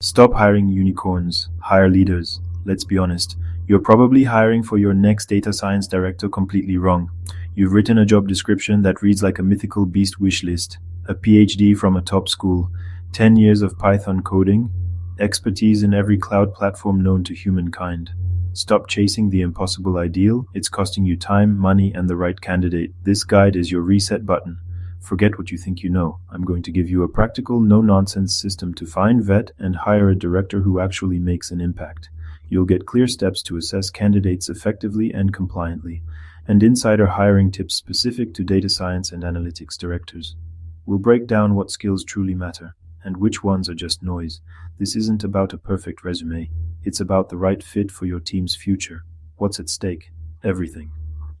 Stop hiring unicorns, hire leaders. Let's be honest, you're probably hiring for your next data science director completely wrong. You've written a job description that reads like a mythical beast wish list, a PhD from a top school, 10 years of Python coding, expertise in every cloud platform known to humankind. Stop chasing the impossible ideal. It's costing you time, money, and the right candidate. This guide is your reset button. Forget what you think you know. I'm going to give you a practical, no-nonsense system to find, vet, and hire a director who actually makes an impact. You'll get clear steps to assess candidates effectively and compliantly, and insider hiring tips specific to data science and analytics directors. We'll break down what skills truly matter, and which ones are just noise. This isn't about a perfect resume. It's about the right fit for your team's future. What's at stake? Everything.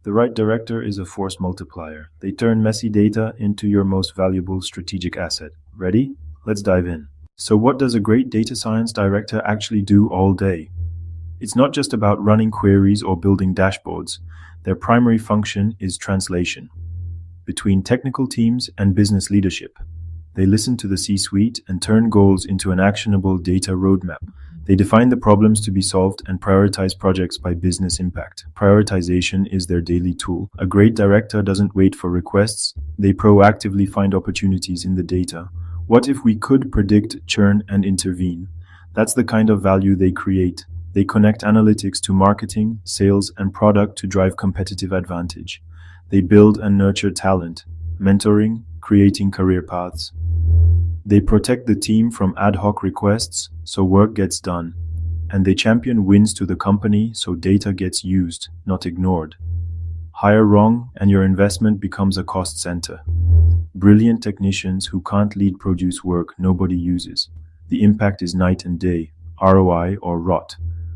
The right director is a force multiplier. They turn messy data into your most valuable strategic asset. Ready? Let's dive in. So what does a great data science director actually do all day? It's not just about running queries or building dashboards. Their primary function is translation between technical teams and business leadership. They listen to the C-suite and turn goals into an actionable data roadmap. They define the problems to be solved and prioritize projects by business impact. Prioritization is their daily tool. A great director doesn't wait for requests. They proactively find opportunities in the data. What if we could predict churn and intervene? That's the kind of value they create. They connect analytics to marketing, sales, and product to drive competitive advantage. They build and nurture talent, mentoring, creating career paths. They protect the team from ad hoc requests so work gets done. And they champion wins to the company so data gets used, not ignored. Hire wrong and your investment becomes a cost center. Brilliant technicians who can't lead produce work nobody uses. The impact is night and day, ROI or rot.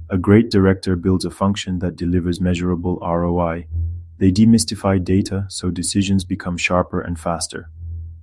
A great director builds a function that delivers measurable ROI. They demystify data so decisions become sharper and faster.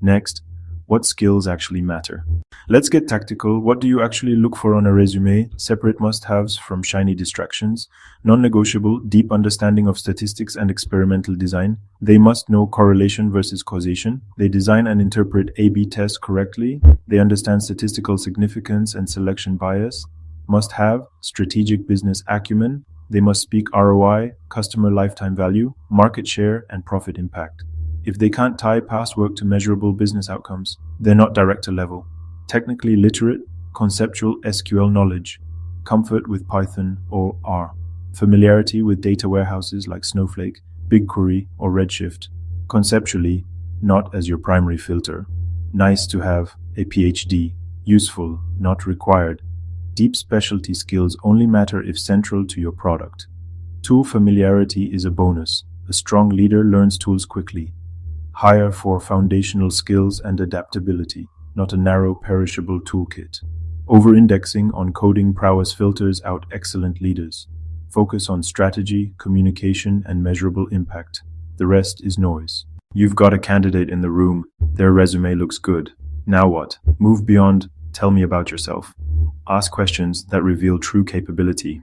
Next, what skills actually matter? Let's get tactical. What do you actually look for on a resume? Separate must-haves from shiny distractions. Non-negotiable, deep understanding of statistics and experimental design. They must know correlation versus causation. They design and interpret A/B tests correctly. They understand statistical significance and selection bias. Must-have, strategic business acumen. They must speak ROI, customer lifetime value, market share, and profit impact. If they can't tie past work to measurable business outcomes, they're not director level. Technically literate, conceptual SQL knowledge, comfort with Python or R, familiarity with data warehouses like Snowflake, BigQuery, or Redshift. Conceptually, not as your primary filter. Nice to have a PhD, useful, not required. Deep specialty skills only matter if central to your product. Tool familiarity is a bonus. A strong leader learns tools quickly. Hire for foundational skills and adaptability, not a narrow, perishable toolkit. Over-indexing on coding prowess filters out excellent leaders. Focus on strategy, communication, and measurable impact. The rest is noise. You've got a candidate in the room. Their resume looks good. Now what? Move beyond, tell me about yourself. Ask questions that reveal true capability.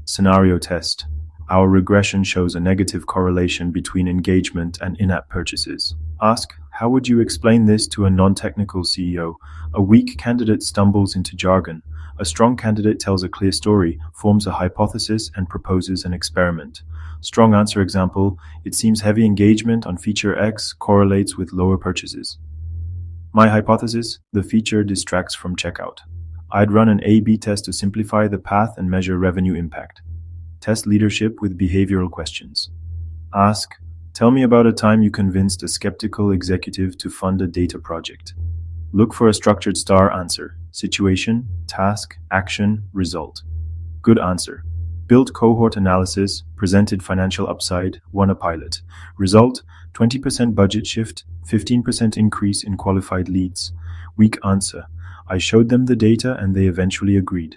Scenario test. Our regression shows a negative correlation between engagement and in-app purchases. Ask, how would you explain this to a non-technical CEO? A weak candidate stumbles into jargon. A strong candidate tells a clear story, forms a hypothesis, and proposes an experiment. Strong answer example, it seems heavy engagement on feature X correlates with lower purchases. My hypothesis, the feature distracts from checkout. I'd run an A/B test to simplify the path and measure revenue impact. Test leadership with behavioral questions. Ask, tell me about a time you convinced a skeptical executive to fund a data project. Look for a structured STAR answer. Situation, task, action, result. Good answer. Built cohort analysis, presented financial upside, won a pilot. Result, 20% budget shift, 15% increase in qualified leads. Weak answer. I showed them the data and they eventually agreed.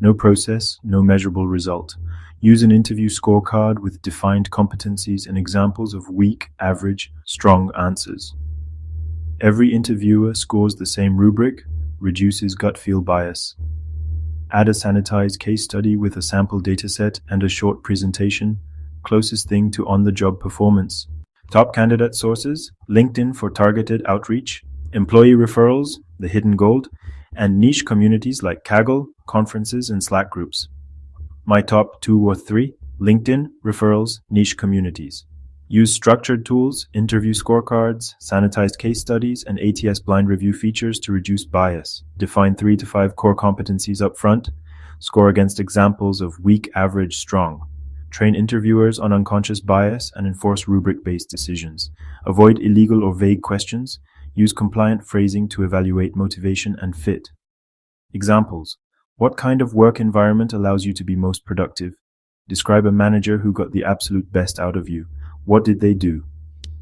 No process, no measurable result. Use an interview scorecard with defined competencies and examples of weak, average, strong answers. Every interviewer scores the same rubric, reduces gut feel bias. Add a sanitized case study with a sample dataset and a short presentation, closest thing to on-the-job performance. Top candidate sources, LinkedIn for targeted outreach, employee referrals, the hidden gold, and niche communities like Kaggle, conferences, and Slack groups. My top 2 or 3: LinkedIn, referrals, niche communities. Use structured tools, interview scorecards, sanitized case studies, and ATS blind review features to reduce bias. Define 3 to 5 core competencies up front. Score against examples of weak, average, strong. Train interviewers on unconscious bias and enforce rubric-based decisions. Avoid illegal or vague questions. Use compliant phrasing to evaluate motivation and fit. Examples: what kind of work environment allows you to be most productive? Describe a manager who got the absolute best out of you. What did they do?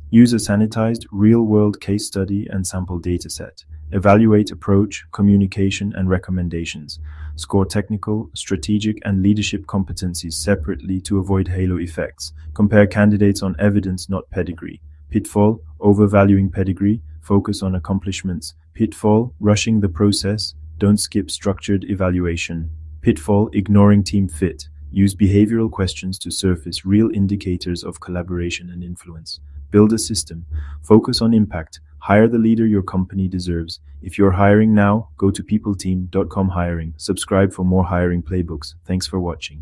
Use a sanitized, real-world case study and sample dataset. Evaluate approach, communication, and recommendations. Score technical, strategic, and leadership competencies separately to avoid halo effects. Compare candidates on evidence, not pedigree. Pitfall: overvaluing pedigree. Focus on accomplishments. Pitfall: rushing the process. Don't skip structured evaluation. Pitfall: ignoring team fit. Use behavioral questions to surface real indicators of collaboration and influence. Build a system. Focus on impact. Hire the leader your company deserves. If you're hiring now, go to peopleteam.com hiring. Subscribe for more hiring playbooks. Thanks for watching.